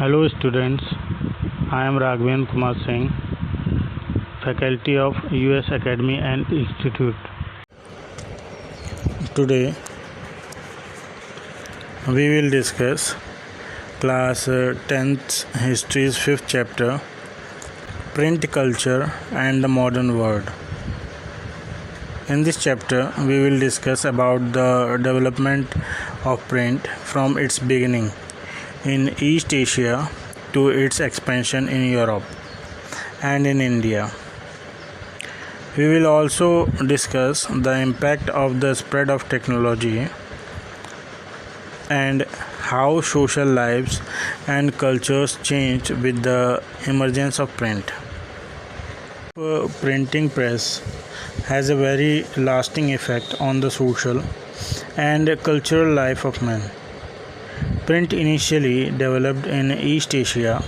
Hello students, I am Raghavan Kumar Singh, faculty of US Academy and Institute. Today we will discuss class 10th history's 5th chapter, print culture and the modern world. In this chapter we will discuss about the development of print from its beginning in East Asia to its expansion in Europe and in India. We will also discuss the impact of the spread of technology and how social lives and cultures changed with the emergence of print. Printing press has a very lasting effect on the social and cultural life of men. Print initially developed in East Asia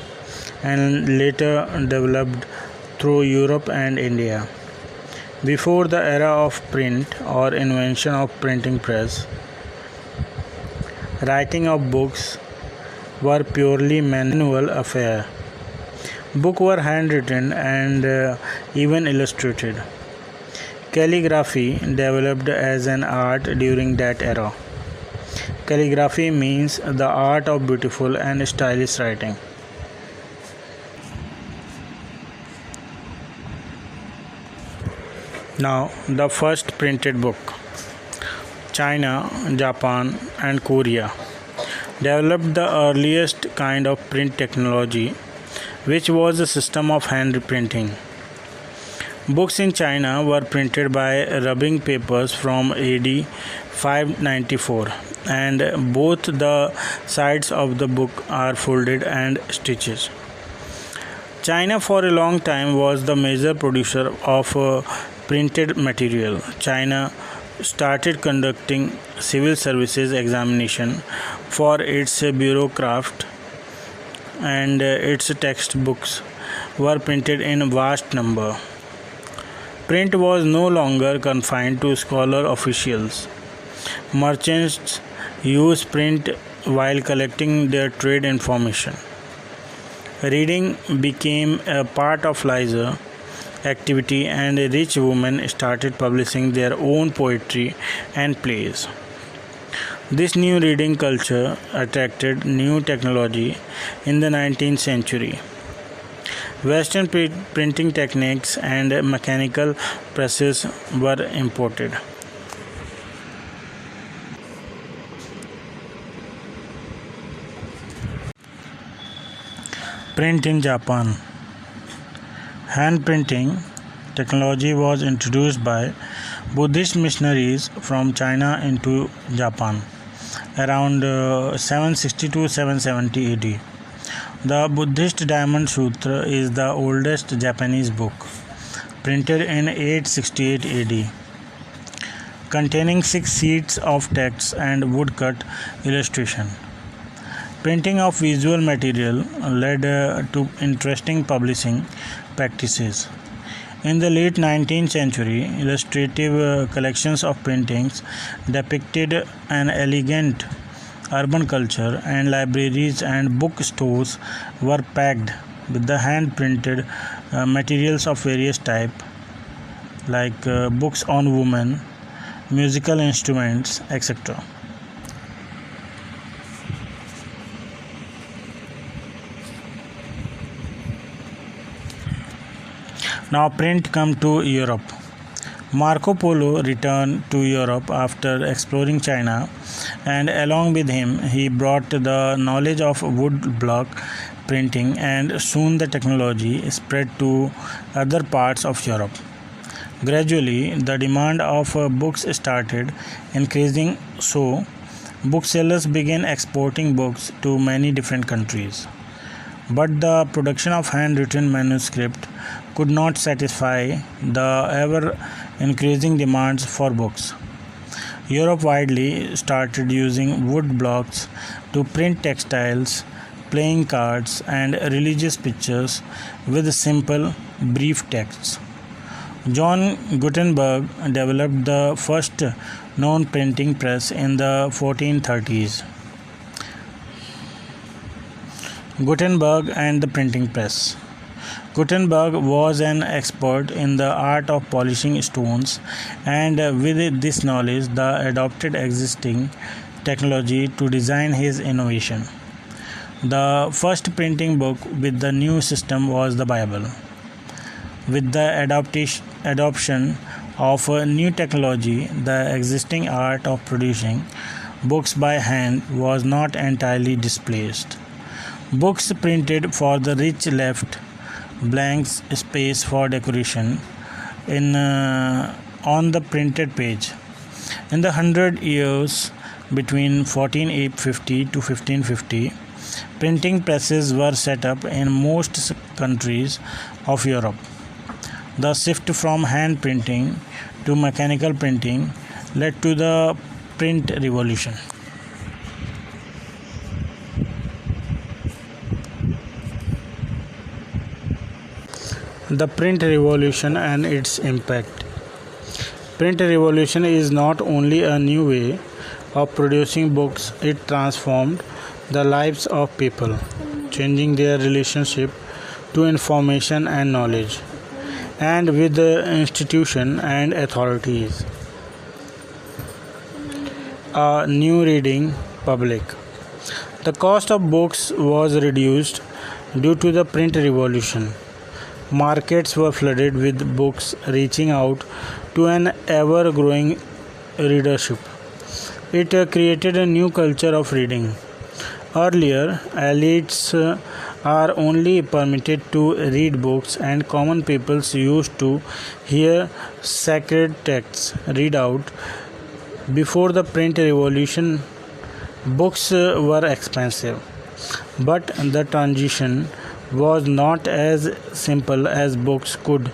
and later developed through Europe and India. Before the era of print or invention of printing press, writing of books were purely manual affair. Books were handwritten and even illustrated. Calligraphy developed as an art during that era. Calligraphy means the art of beautiful and stylish writing. Now, the first printed book. China, Japan, and Korea developed the earliest kind of print technology, which was a system of hand printing. Books in China were printed by rubbing papers from AD 594, and both the sides of the book are folded and stitched. China for a long time was the major producer of printed material. China started conducting civil services examination for its bureaucraft, and its textbooks were printed in vast number. Print was no longer confined to scholar officials. Merchants used print while collecting their trade information. Reading became a part of leisure activity, and rich women started publishing their own poetry and plays. This new reading culture attracted new technology in the 19th century. Western printing techniques and mechanical presses were imported. Print in Japan. Hand printing technology was introduced by Buddhist missionaries from China into Japan around 760 to 770 AD. The Buddhist Diamond Sutra is the oldest Japanese book, printed in 868 AD, containing 6 sheets of text and woodcut illustration. Printing of visual material led to interesting publishing practices. In the late 19th century, illustrative collections of paintings depicted an elegant urban culture, and libraries and bookstores were packed with the hand-printed materials of various types, like books on women, musical instruments, etc. Now print come to Europe. Marco Polo returned to Europe after exploring China, and along with him he brought the knowledge of woodblock printing, and soon the technology spread to other parts of Europe. Gradually, the demand of books started increasing, so booksellers began exporting books to many different countries. But the production of handwritten manuscript could not satisfy the ever increasing demands for books. Europe widely started using wood blocks to print textiles, playing cards, and religious pictures with simple, brief texts. John Gutenberg developed the first known printing press in the 1430s. Gutenberg and the printing press. Gutenberg was an expert in the art of polishing stones, and with this knowledge, the adopted existing technology to design his innovation. The first printing book with the new system was the Bible. With the adoption of a new technology, the existing art of producing books by hand was not entirely displaced. Books printed for the rich left blank space for decoration on the printed page. In the 100 years between 1450 to 1550, printing presses were set up in most countries of Europe. The shift from hand printing to mechanical printing led to the print revolution. The print revolution and its impact. Print revolution is not only a new way of producing books, it transformed the lives of people, changing their relationship to information and knowledge, and with the institution and authorities. A new reading public. The cost of books was reduced due to the print revolution. Markets were flooded with books, reaching out to an ever growing readership. It created a new culture of reading. Earlier, elites are only permitted to read books, and common people used to hear sacred texts read out. Before the print revolution, books were expensive, but the transition was not as simple as books could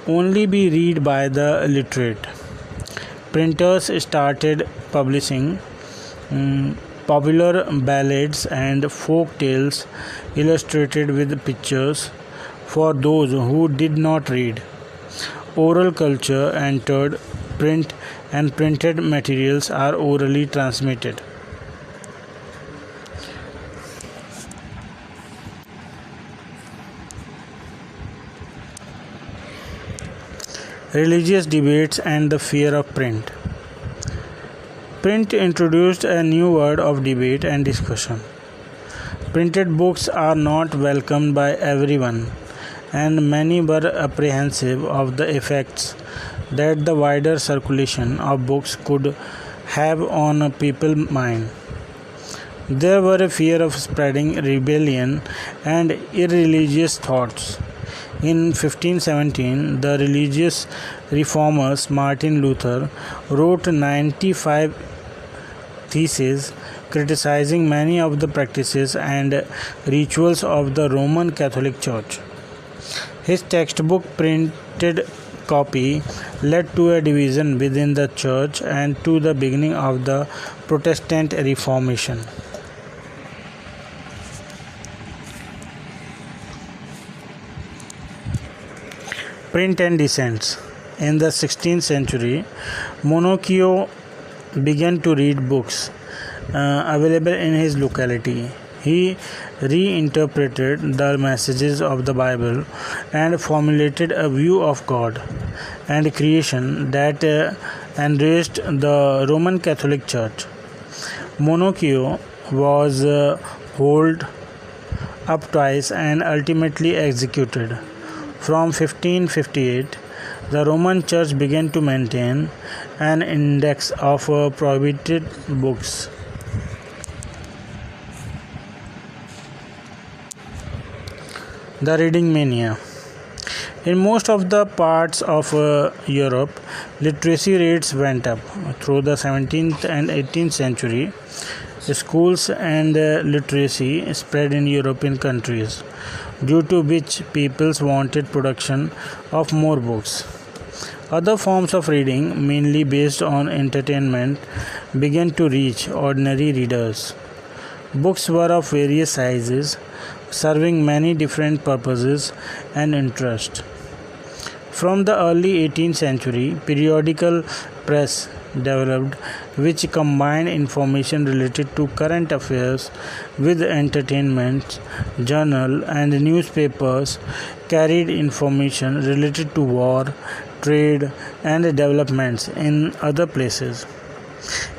only be read by the literate. Printers started publishing popular ballads and folk tales illustrated with pictures for those who did not read. Oral culture entered print, and printed materials are orally transmitted. Religious debates and the fear of print. Print introduced a new word of debate and discussion. Printed books are not welcomed by everyone, and many were apprehensive of the effects that the wider circulation of books could have on a people's mind. There were a fear of spreading rebellion and irreligious thoughts. In 1517, the religious reformers Martin Luther wrote 95 theses criticizing many of the practices and rituals of the Roman Catholic Church. His textbook printed copy led to a division within the church and to the beginning of the Protestant Reformation. Print and descents. In the 16th century, Monocchio began to read books available in his locality. He reinterpreted the messages of the Bible and formulated a view of God and creation that enriched the Roman Catholic Church. Monocchio was hauled up twice and ultimately executed. From 1558, the Roman Church began to maintain an index of prohibited books. The reading mania. In most of the parts of Europe, literacy rates went up. Through the 17th and 18th century, schools and literacy spread in European countries, due to which peoples wanted production of more books. Other forms of reading, mainly based on entertainment, began to reach ordinary readers. Books were of various sizes, serving many different purposes and interests. From the early 18th century, periodical press developed which combined information related to current affairs with entertainment. Journal and newspapers carried information related to war, trade, and developments in other places.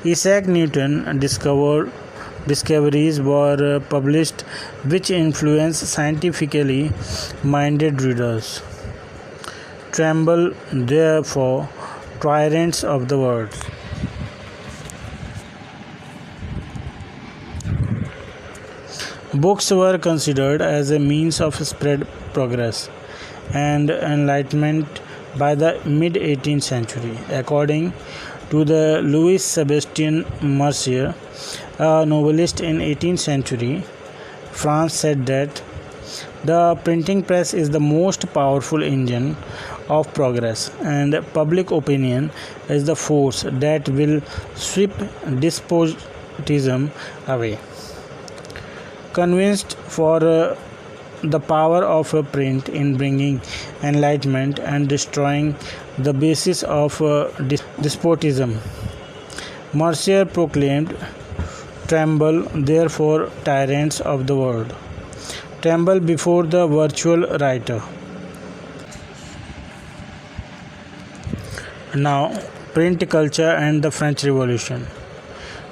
Isaac Newton discoveries were published which influenced scientifically minded readers. Tremble, therefore, tyrants of the world. Books were considered as a means of spread progress and enlightenment by the mid 18th century. According to the Louis Sebastian Mercier, a novelist in 18th century France, said that the printing press is the most powerful engine of progress, and public opinion is the force that will sweep despotism away. Convinced for the power of print in bringing enlightenment and destroying the basis of despotism, Mercier proclaimed, "Tremble, therefore, tyrants of the world." Tremble before the virtual writer. Now, print culture and the French Revolution.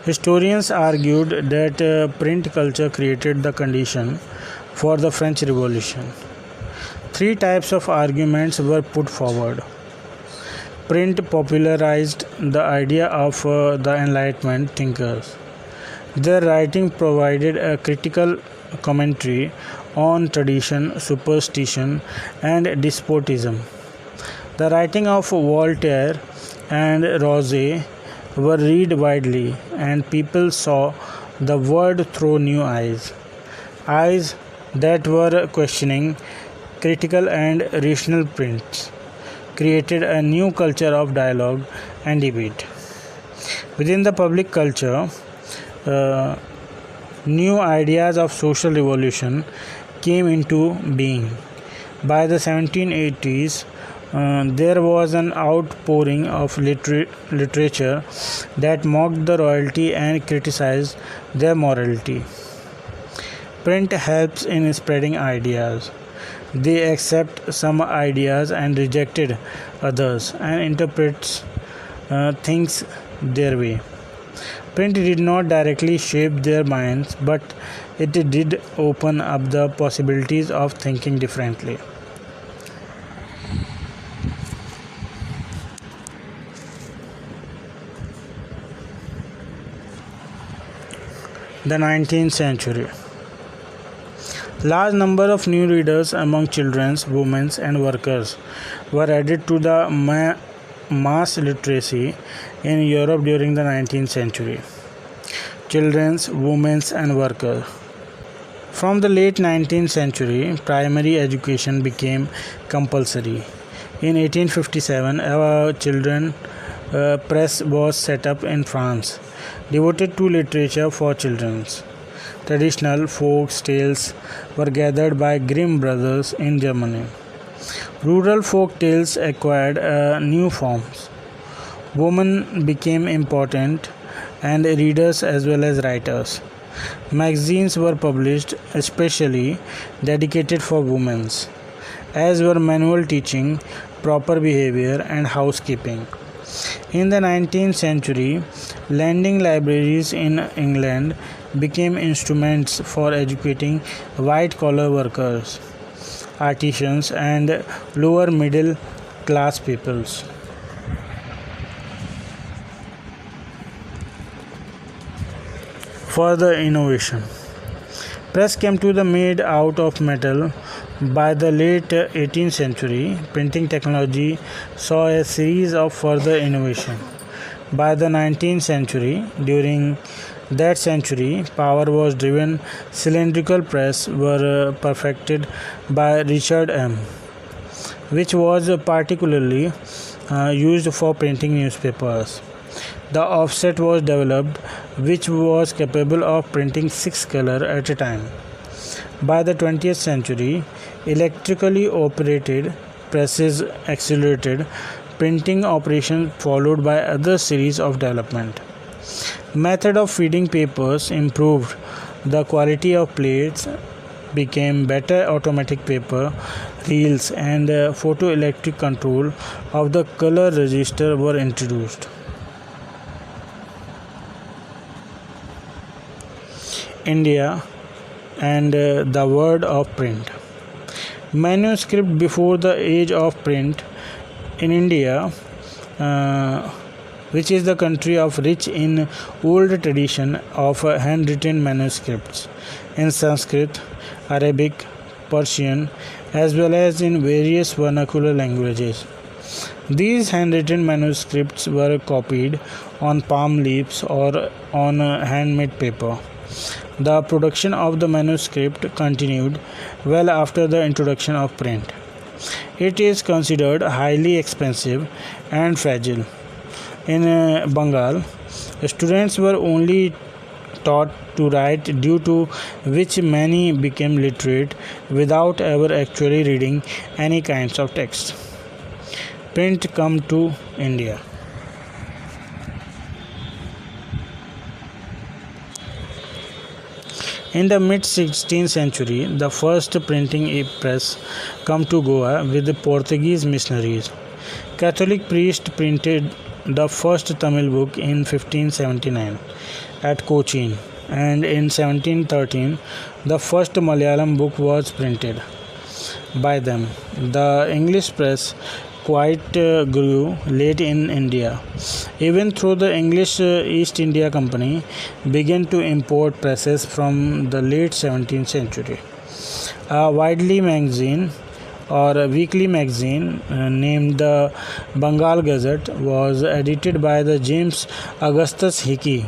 Historians argued that print culture created the condition for the French Revolution. Three types of arguments were put forward. Print popularized the idea of the Enlightenment thinkers. Their writing provided a critical commentary on tradition, superstition, and despotism. The writing of Voltaire and Rousseau were read widely, and people saw the world through new eyes. Eyes that were questioning, critical, and rational. Prints created a new culture of dialogue and debate. Within the public culture, new ideas of social revolution came into being. By the 1780s, there was an outpouring of literature that mocked the royalty and criticized their morality. Print helps in spreading ideas. They accept some ideas and rejected others and interprets things their way. Print did not directly shape their minds, but it did open up the possibilities of thinking differently. The 19th century. Large number of new readers among children, women, and workers were added to the mass literacy in Europe during the 19th century. Children, women, and workers. From the late 19th century, primary education became compulsory. In 1857, a children's press was set up in France, devoted to literature for children. Traditional folk tales were gathered by Grimm brothers in Germany. Rural folk tales acquired new forms. Women became important and readers as well as writers. Magazines were published especially dedicated for women, as were manual teaching, proper behavior, and housekeeping. In the 19th century, lending libraries in England became instruments for educating white-collar workers, artisans, and lower middle-class peoples. Further innovation. Press came to the made out of metal. By the late 18th century, printing technology saw a series of further innovation. By the 19th century, during that century, power was driven. Cylindrical press were perfected by Richard M., which was particularly used for printing newspapers. The offset was developed, which was capable of printing 6 colors at a time. By the 20th century, electrically operated presses accelerated printing operation followed by other series of development. Method of feeding papers improved. The quality of plates became better. Automatic paper reels and photoelectric control of the color register were introduced. India and the word of print. Manuscript before the age of print in India, uh, which is the country of rich in old tradition of handwritten manuscripts in Sanskrit, Arabic, Persian, as well as in various vernacular languages. These handwritten manuscripts were copied on palm leaves or on handmade paper. The production of the manuscript continued well after the introduction of print. It is considered highly expensive and fragile. In Bengal, students were only taught to write, due to which many became literate without ever actually reading any kinds of text. Print come to India. In the mid 16th century, the first printing press come to Goa with the Portuguese missionaries. Catholic priest printed the first Tamil book in 1579 at Cochin, and in 1713 the first Malayalam book was printed by them. The English press quite grew late in India. Even though the English East India Company began to import presses from the late 17th century. A widely magazine or a weekly magazine named the Bengal Gazette was edited by the James Augustus Hickey.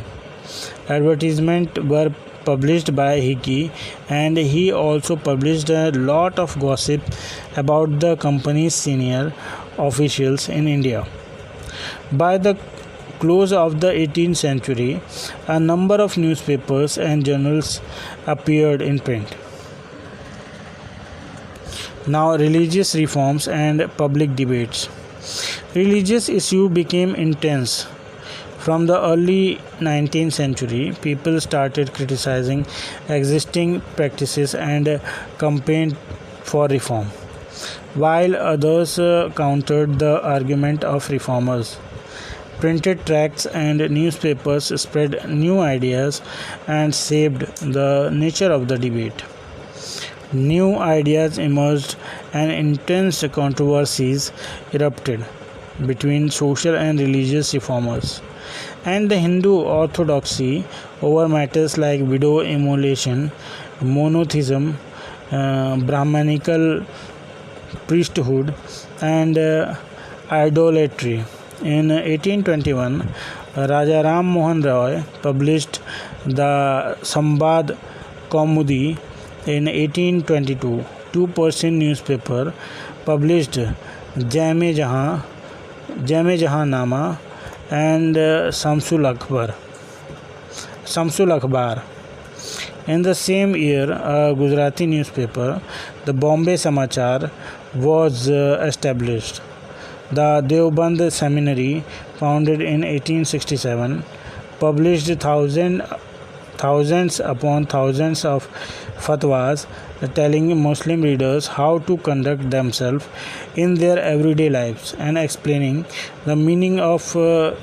Advertisements were published by Hickey, and he also published a lot of gossip about the company's senior officials in India. By the close of the 18th century, a number of newspapers and journals appeared in print. Now, religious reforms and public debates. Religious issues became intense. From the early 19th century, people started criticizing existing practices and campaigned for reform, while others countered the argument of reformers. Printed tracts and newspapers spread new ideas and shaped the nature of the debate. New ideas emerged and intense controversies erupted between social and religious reformers and the Hindu orthodoxy over matters like widow immolation, monotheism, Brahmanical priesthood, and idolatry. In 1821, Raja Ram Mohan Roy published the Sambad Kaumudi. In 1822, two Persian newspaper published Jame Jahan Nama and Samsul Akhbar. In the same year, a Gujarati newspaper, the Bombay Samachar, was established. The Deoband Seminary, founded in 1867, published thousands upon thousands of fatwas telling Muslim readers how to conduct themselves in their everyday lives and explaining the meaning of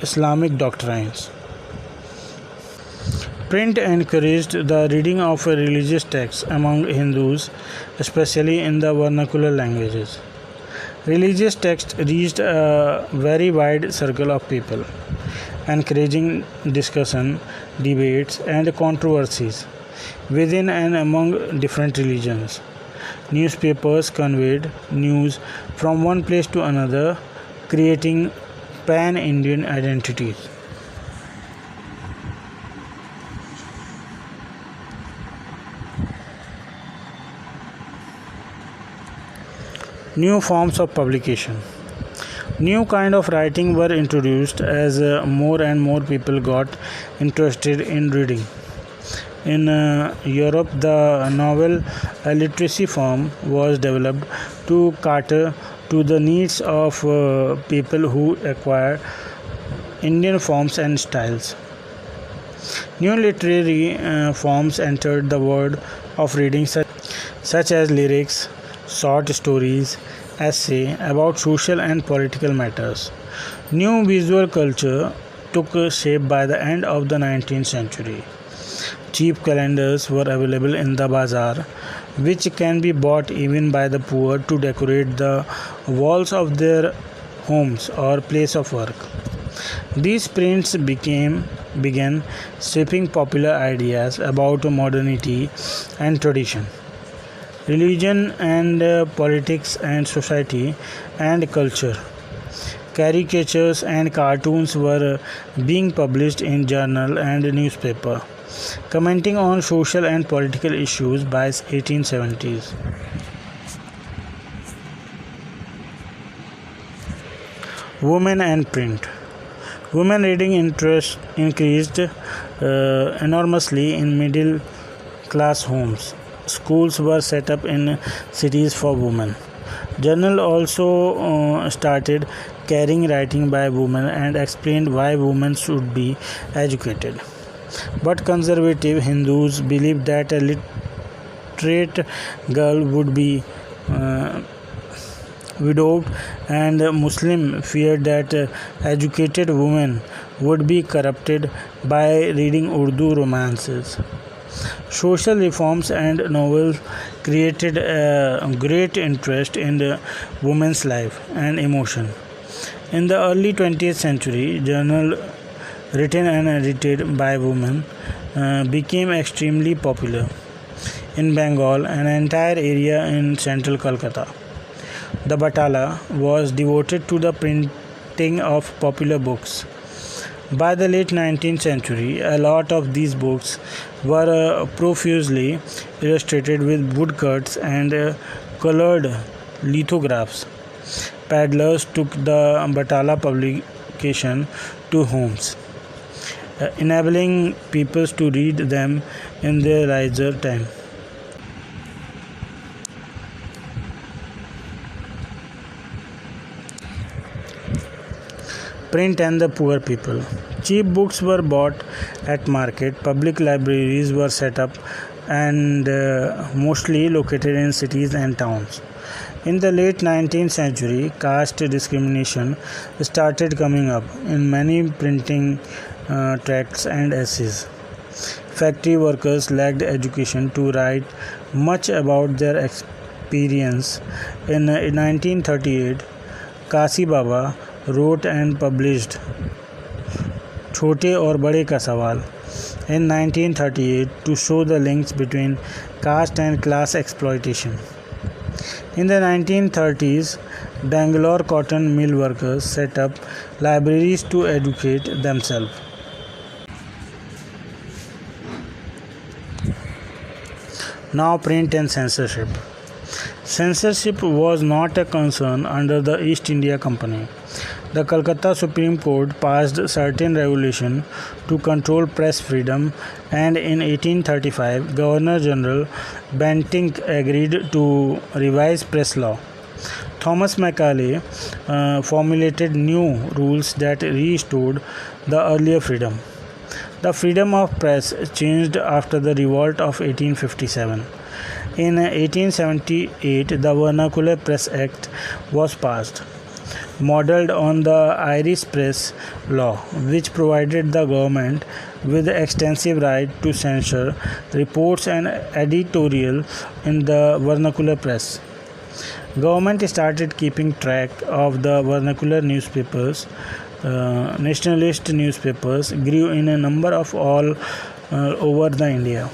Islamic doctrines. Print encouraged the reading of religious texts among Hindus, especially in the vernacular languages. Religious texts reached a very wide circle of people, encouraging discussion, debates, and controversies within and among different religions. Newspapers conveyed news from one place to another, creating pan-Indian identities. New forms of publication. New kind of writing were introduced as more and more people got interested in reading. In Europe, the novel literacy form was developed to cater to the needs of people who acquire Indian forms and styles. New literary forms entered the world of reading, such as lyrics, short stories, essay about social and political matters. New visual culture took shape by the end of the 19th century. Cheap calendars were available in the bazaar, which can be bought even by the poor to decorate the walls of their homes or place of work. These prints began shaping popular ideas about modernity and tradition, religion and politics and society and culture. Caricatures and cartoons were being published in journal and newspaper, commenting on social and political issues by 1870s. Women and print. Women reading interest increased enormously in middle class homes. Schools were set up in cities for women. Journal also started carrying writing by women and explained why women should be educated. But conservative Hindus believed that a literate girl would be widowed, and Muslims feared that educated women would be corrupted by reading Urdu romances. Social reforms and novels created a great interest in the women's life and emotion. In the early 20th century, journals written and edited by women became extremely popular. In Bengal, an entire area in central Calcutta, the Batala was devoted to the printing of popular books. By the late 19th century, a lot of these books were profusely illustrated with woodcuts and colored lithographs. Peddlers took the Batala publication to homes, enabling people to read them in their leisure time. Print and the poor people. Cheap books were bought at market, public libraries were set up and mostly located in cities and towns. In the late 19th century, caste discrimination started coming up in many printing tracts and essays. Factory workers lacked education to write much about their experience. In 1938, Kasi Baba wrote and published Chote aur Bade Ka Sawal in 1938 to show the links between caste and class exploitation. In the 1930s, Bangalore cotton mill workers set up libraries to educate themselves. Now, print and censorship. Censorship was not a concern under the East India Company. The Calcutta Supreme Court passed certain regulations to control press freedom, and in 1835, Governor General Bentinck agreed to revise press law. Thomas Macaulay formulated new rules that restored the earlier freedom. The freedom of press changed after the revolt of 1857. In 1878, the Vernacular Press Act was passed, modelled on the Irish Press Law, which provided the government with extensive right to censor reports and editorial in the vernacular press. Government started keeping track of the vernacular newspapers. Nationalist newspapers grew in a number of all over the India.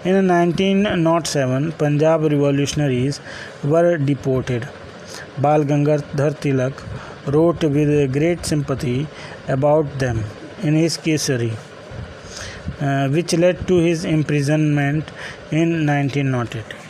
In 1907, Punjab revolutionaries were deported. Bal Gangadhar Tilak wrote with great sympathy about them in his Kesari, which led to his imprisonment in 1908.